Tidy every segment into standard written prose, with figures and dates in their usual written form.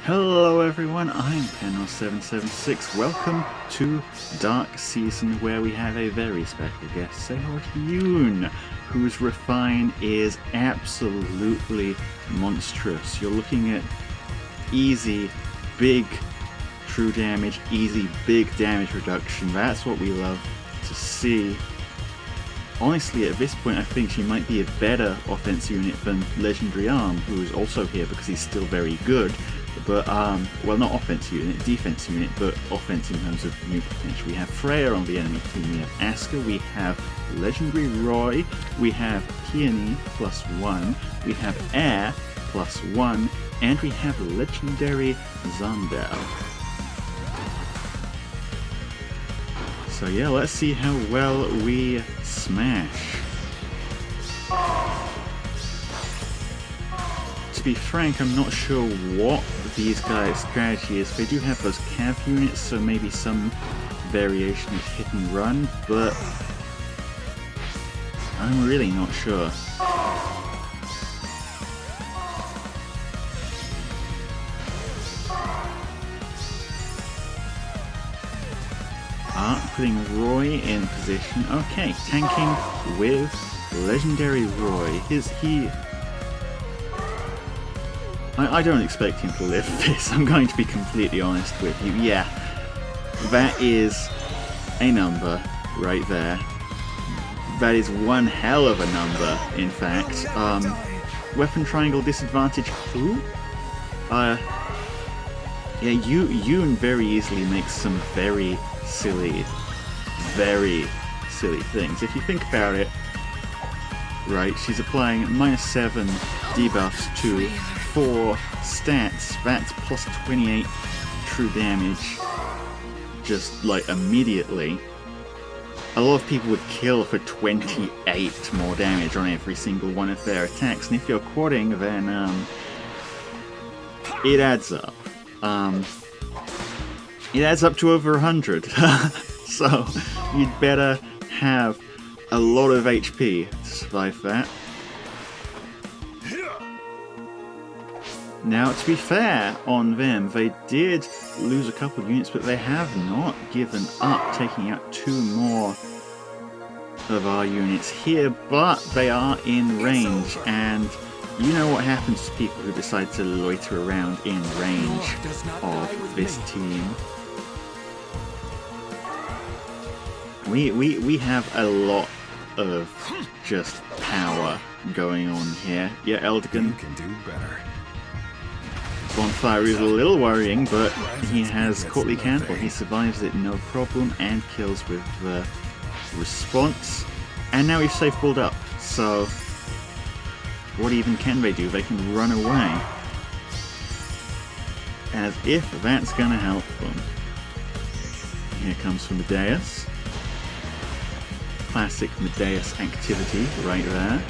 Hello everyone, I'm Penor776. Welcome to Dark Season, where we have a very special guest. Say hello to Yune, whose refine is absolutely monstrous. You're looking at easy, big true damage, easy, big damage reduction. That's what we love to see. Honestly, at this point, I think she might be a better offense unit than Legendary Arm, who is also here because he's still very good. But, well, not offense unit, defense unit, but offense in terms of new potential. We have Freya on the enemy team, we have Asker, we have Legendary Roy, we have Peony +1, we have Air +1, and we have Legendary Zandel. So yeah, let's see how well we smash. To be frank, I'm not sure what these guys' strategy is. They do have those cav units, so maybe some variation of hit and run, but I'm really not sure. Putting Roy in position. Okay, tanking with Legendary Roy. I don't expect him to live this, I'm going to be completely honest with you. Yeah, that is a number right there. That is one hell of a number, in fact. Weapon triangle disadvantage. Who? Yeah, Yune very easily makes some very silly things. If you think about it, right, she's applying -7 debuffs to 4 stats, that's plus 28 true damage, just like immediately. A lot of people would kill for 28 more damage on every single one of their attacks, and if you're quadding, then it adds up. It adds up to over 100, so you'd better have a lot of HP to survive that. Now, to be fair on them, they did lose a couple of units, but they have not given up, taking out 2 more of our units here, but they are in range, and you know what happens to people who decide to loiter around in range of this team. We have a lot of just power going on here. Yeah, Eldigan can do better. Bonfire is a little worrying, but he has Courtly Candle. He survives it no problem and kills with the response. And now he's safe balled up, so what even can they do? They can run away. As if that's gonna help them. Here comes from Medeus. Classic Medeus activity right there.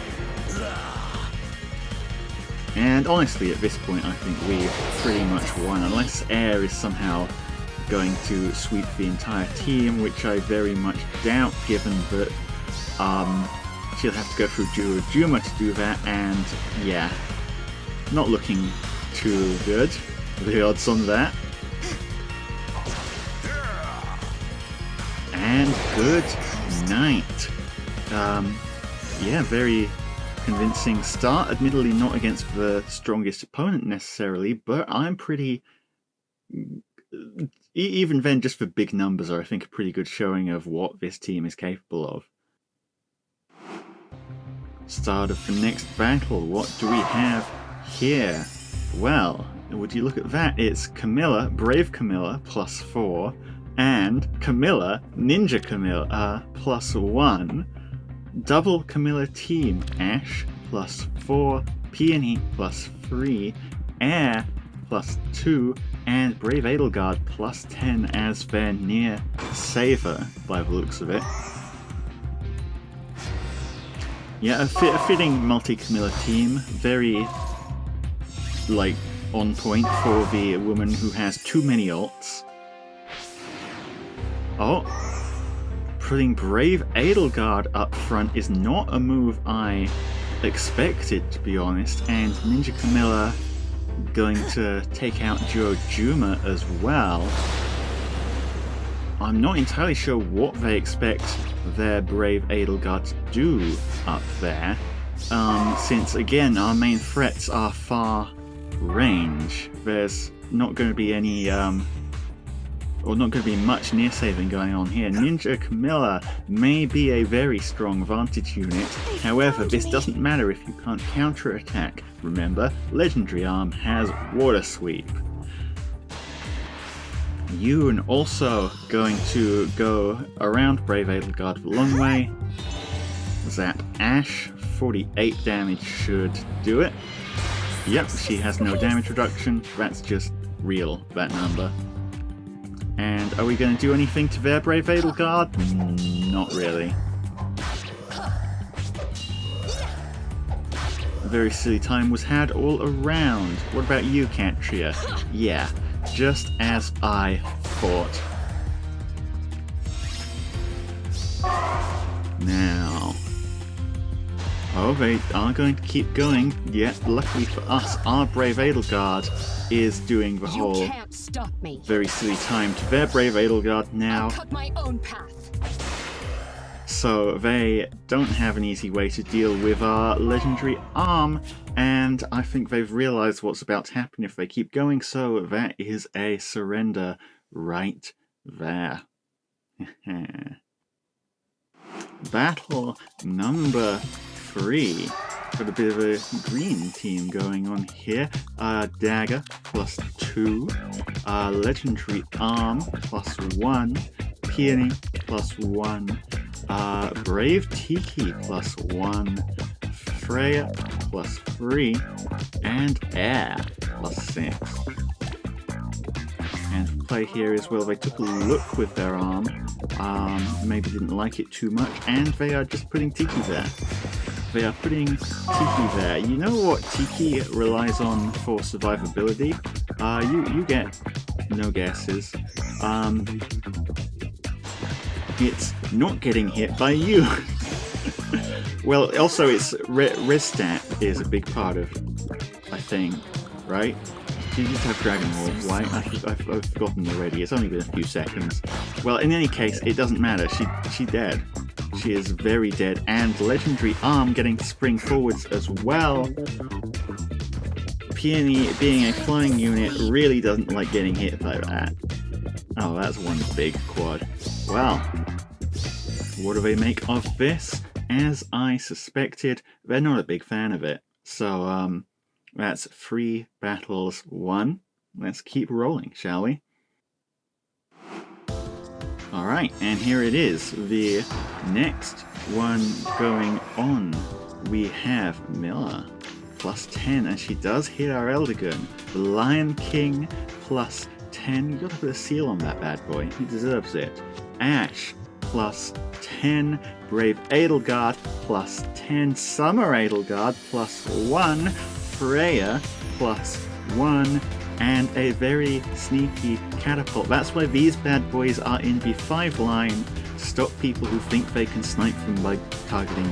And honestly, at this point, I think we've pretty much won, unless Air is somehow going to sweep the entire team, which I very much doubt, given that she'll have to go through Juma to do that, and yeah, not looking too good, the odds on that. And good night. Yeah, very convincing start, admittedly not against the strongest opponent necessarily, but I'm pretty, even then, just for big numbers are, I think, a pretty good showing of what this team is capable of. Start of the next battle, what do we have here? Well, would you look at that, it's Camilla, Brave Camilla, +4, and Camilla, Ninja Camilla, +1. Double Camilla team, Ash +4, Peony +3, Air +2, and Brave Edelgard +10 as their near saver, by the looks of it. Yeah, a fitting multi-Camilla team, very, like, on point for the woman who has too many ults. Oh, putting Brave Edelgard up front is not a move I expected, to be honest, and Ninja Camilla going to take out ToeJam as well. I'm not entirely sure what they expect their brave Edelgard to do up there, since again our main threats are far range. There's not going to be any, or not going to be much near saving going on here. Ninja Camilla may be a very strong Vantage unit, however this doesn't matter if you can't counter-attack. Remember, Legendary Arm has Water Sweep. Yune also going to go around Brave Edelgard the long way. Zap Ash, 48 damage should do it. Yep, she has no damage reduction, that's just real, that number. And are we going to do anything to their Brave Edelgard? Not really. A very silly time was had all around. What about you, Catria? Yeah, just as I thought. Now... oh, they are going to keep going, yet luckily for us, our Brave Edelgard is doing the whole very silly time to their Brave Edelgard now. Cut my own path. So they don't have an easy way to deal with our Legendary Arm, and I think they've realised what's about to happen if they keep going, so that is a surrender right there. Battle number 3. Got a bit of a green team going on here. Dagger +2, Legendary Arm +1, Peony +1, Brave Tiki +1, Freya +3, and Air +6. And the play here is, well, they took a look with their arm, maybe didn't like it too much, and they are just putting Tiki there. They are putting Tiki there. You know what Tiki relies on for survivability? You get no guesses. It's not getting hit by you. Well, also its res stat is a big part of, I think, right? She used to have Dragon Ball. Why? I've forgotten already. It's only been a few seconds. Well, in any case, it doesn't matter. She dead. She is very dead, and Legendary Arm getting to spring forwards as well. Peony, being a flying unit, really doesn't like getting hit by that. Oh, that's one big quad. Well, what do they make of this? As I suspected, they're not a big fan of it. So, that's 3 battles won. Let's keep rolling, shall we? Alright, and here it is, the next one going on. We have Milla, +10, and she does hit our Eldergun. The Lion King, +10. You gotta put a seal on that bad boy, he deserves it. Ash, +10. Brave Edelgard, +10. Summer Edelgard, +1. Freya, +1. And a very sneaky catapult. That's why these bad boys are in the 5 line, to stop people who think they can snipe them by targeting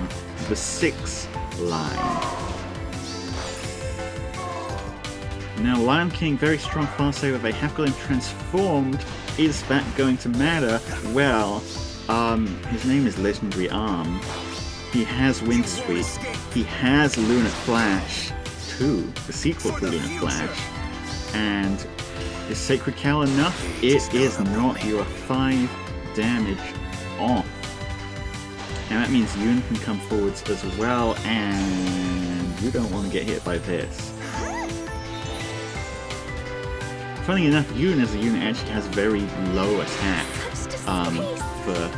the 6 line. Now Lion King, very strong fast saver, they have got him transformed. Is that going to matter? Well, his name is Legendary Arm. He has Wind Sweep. He has Lunar Flash 2, the sequel to Lunar Flash. And is Sacred Cow enough? It is not. You are 5 damage off. And that means Yune can come forwards as well, and you don't want to get hit by this. Funny enough, Yune as a unit actually has very low attack, for,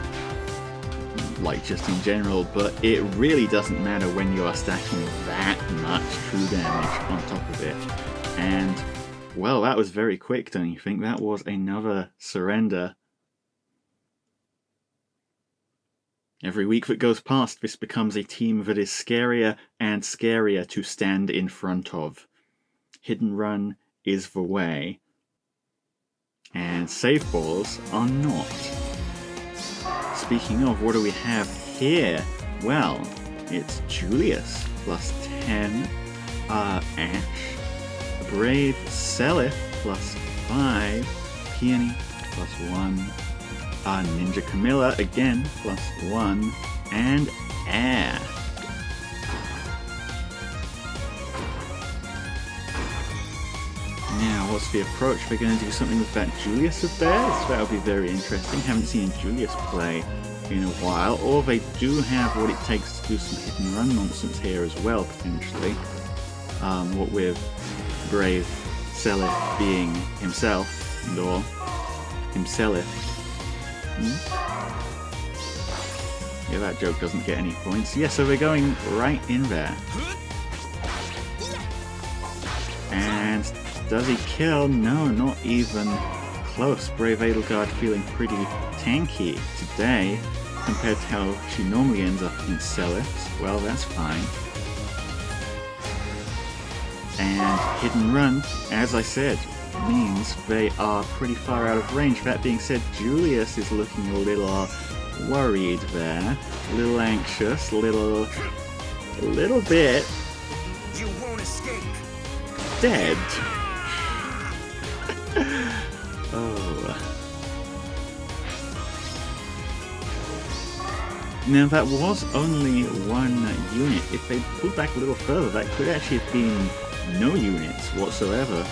like, just in general, but it really doesn't matter when you are stacking that much true damage on top of it. And well, that was very quick, don't you think? That was another surrender. Every week that goes past, this becomes a team that is scarier and scarier to stand in front of. Hidden Run is the way. And save balls are not. Speaking of, what do we have here? Well, it's Julius, +10. Ash, Brave Seliph plus 5, Peony plus 1, Ninja Camilla again plus 1, and Air. Now, what's the approach? We're going to do something with that Julius of theirs? That'll be very interesting. Haven't seen Julius play in a while, or they do have what it takes to do some hit and run nonsense here as well, potentially. What with Brave Seliph being himself and all. Himself. Yeah, that joke doesn't get any points. Yeah, so we're going right in there. And does he kill? No, not even close. Brave Edelgard feeling pretty tanky today compared to how she normally ends up in Seliphs. Well, that's fine. And hit and run, as I said, means they are pretty far out of range. That being said, Julius is looking a little worried there, a little anxious, a little bit you won't escape. Dead. Oh. Now that was only one unit. If they pulled back a little further, that could actually have been no units whatsoever.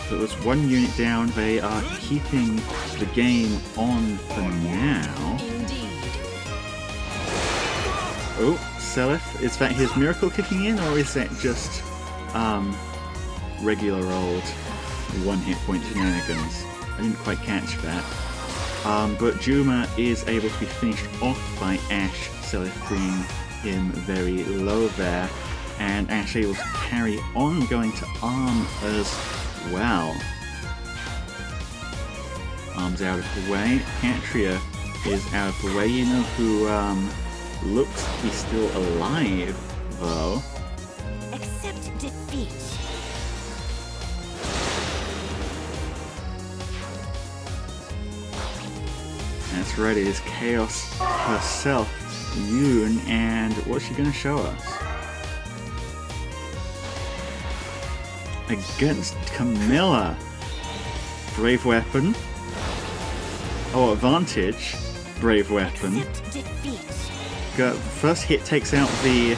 There was one unit down. They are keeping the game on for now. Oh, Seliph, is that his miracle kicking in, or is that just regular old one-hit point shenanigans? I didn't quite catch that. But Juma is able to be finished off by Ash, Seliph bringing him very low there, and Ash able to carry on, going to Arm as well. Arm's out of the way. Patria is out of the way. You know who looks to be still alive, though. Accept defeat. That's right, it is Chaos herself, Yune, and what's she going to show us? Against Camilla. Brave weapon. Oh, Vantage. Brave weapon. First hit takes out the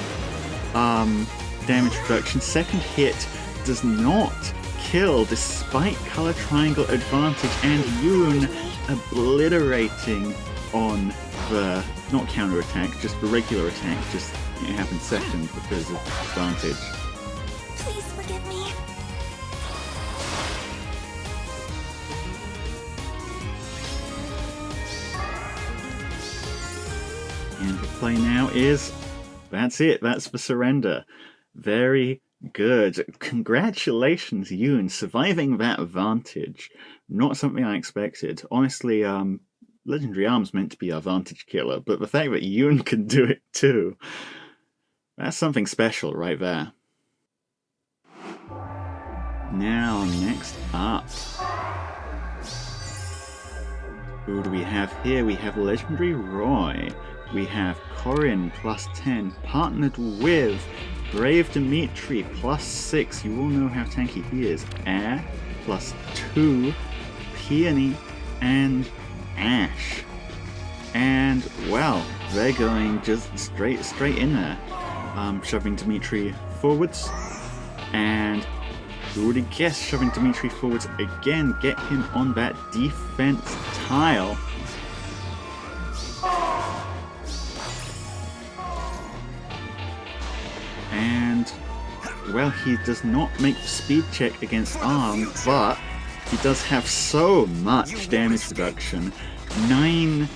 damage reduction. Second hit does not kill despite color triangle advantage, and Yune obliterating on the, not counter attack, just the regular attack, just it happened second because of advantage. Please forgive me. And the play now is, that's it, that's the surrender. Very good. Congratulations, Yune, surviving that Vantage. Not something I expected. Honestly, Legendary Arm's meant to be our Vantage killer, but the fact that Yune can do it too, that's something special right there. Now, next up. Who do we have here? We have Legendary Roy. We have Corin plus 10, partnered with Brave Dimitri plus 6. You all know how tanky he is. Air plus 2, Peony, and Ash. And, well, they're going just straight in there. Shoving Dimitri forwards. And who would have guessed shoving Dimitri forwards again? Get him on that defense tile. And, well, he does not make the speed check against Arm, but he does have so much damage reduction. 9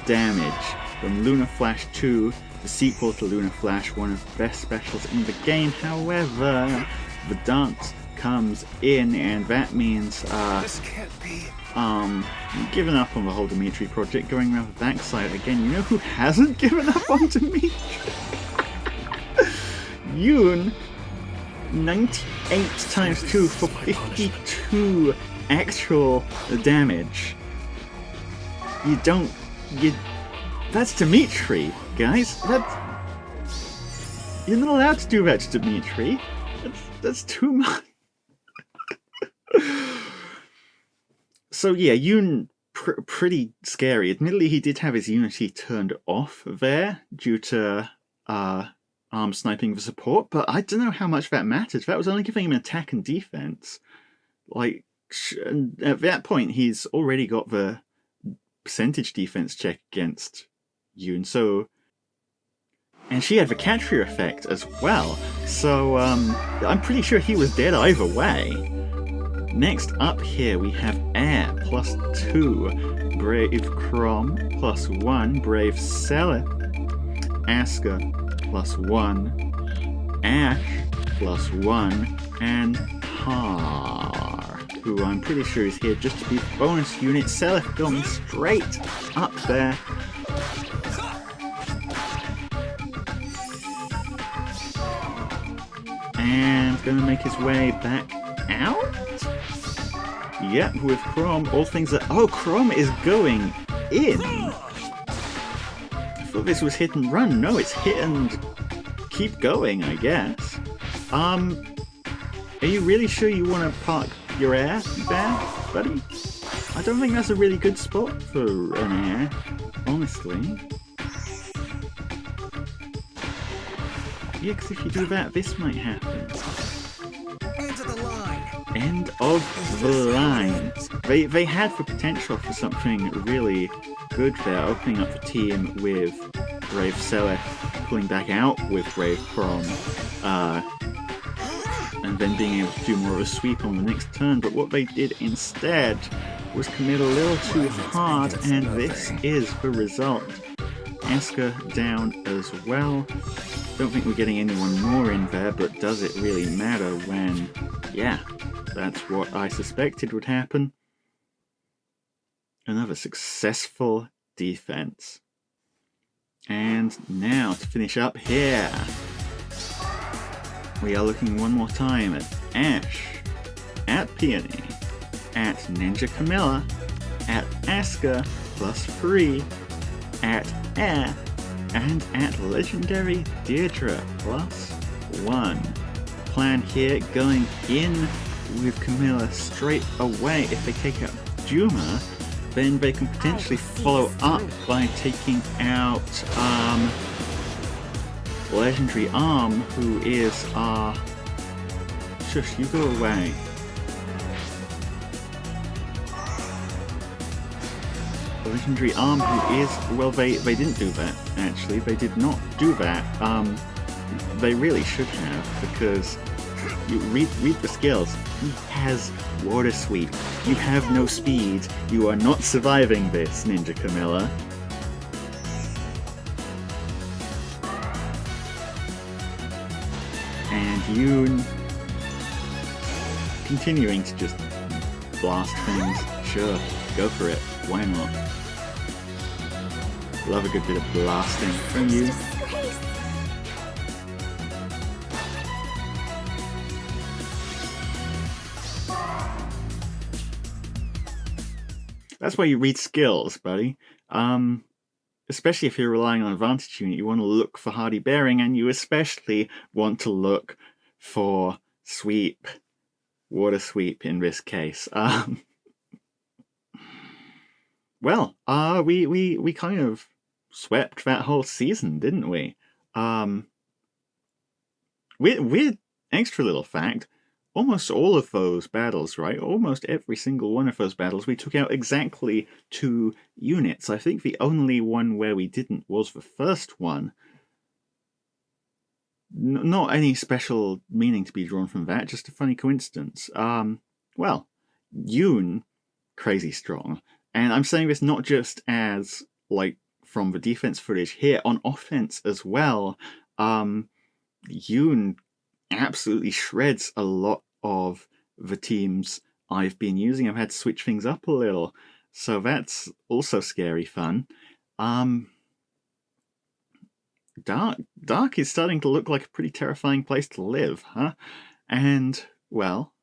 damage from Lunar Flash 2, the sequel to Lunar Flash, one of the best specials in the game. However, the dance comes in, and that means This can't be. giving up on the whole Dimitri project, going around the backside again. You know who hasn't given up on Dimitri? Yune, 98 times 2 for 52 actual damage. That's Dimitri, guys. You're not allowed to do that to Dimitri. That's too much. So yeah, Yune pretty scary. Admittedly, he did have his unity turned off there due to arm sniping for support, but I don't know how much that mattered. That was only giving him attack and defense. Like, and at that point, he's already got the percentage defense check against Yune, so... And she had the catcher effect as well, so I'm pretty sure he was dead either way. Next up here we have Air +2, Brave Chrom +1, Brave Seliph, Asker +1, Ash +1, and Har, who I'm pretty sure is here just to be bonus unit. Seliph going straight up there. And gonna make his way back out? Yep, with Chrom, all things that... Oh, Chrom is going in! I thought this was hit and run. No, it's hit and keep going, I guess. Are you really sure you want to park your air there, buddy? I don't think that's a really good spot for an air, honestly. Yeah, because if you do that, this might happen. End of the line. End of the line. They had the potential for something really good there, opening up the team with Brave Seliph, pulling back out with Brave Chrom, and then being able to do more of a sweep on the next turn. But what they did instead was commit a little too hard, and this is the result. Asker down as well. Don't think we're getting anyone more in there, but does it really matter when, yeah, that's what I suspected would happen. Another successful defense. And now to finish up here, we are looking one more time at Ash, at Peony, at Ninja Camilla, at Asker +3, at Air, and at Legendary Deirdre +1. Plan here going in with Camilla straight away. If they take out Juma, then they can potentially follow up by taking out Legendary Arm, who is shush, you go away. Legendary Arm, who is... Well, they didn't do that, actually. They did not do that. They really should have, because you read the skills. He has Water Sweep. You have no speed. You are not surviving this, Ninja Camilla. And Yune continuing to just blast things. Sure, go for it. Why not? Love a good bit of blasting from you. That's why you read skills, buddy. Especially if you're relying on a Vantage unit, you want to look for Hardy Bearing, and you especially want to look for Sweep. Water Sweep in this case. Well, we kind of swept that whole season, didn't we? Weird extra little fact, almost all of those battles, right? Almost every single one of those battles, we took out exactly 2 units. I think the only one where we didn't was the first one. Not any special meaning to be drawn from that, just a funny coincidence. Well, Yune, crazy strong. And I'm saying this not just as, like, from the defense footage here, on offense as well. Yune absolutely shreds a lot of the teams I've been using. I've had to switch things up a little, so that's also scary fun. Dark is starting to look like a pretty terrifying place to live, huh? And, well,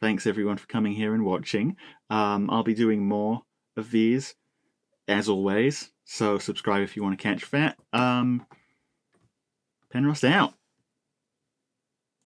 thanks everyone for coming here and watching. I'll be doing more of these, as always, so subscribe if you want to catch that. Penrose out.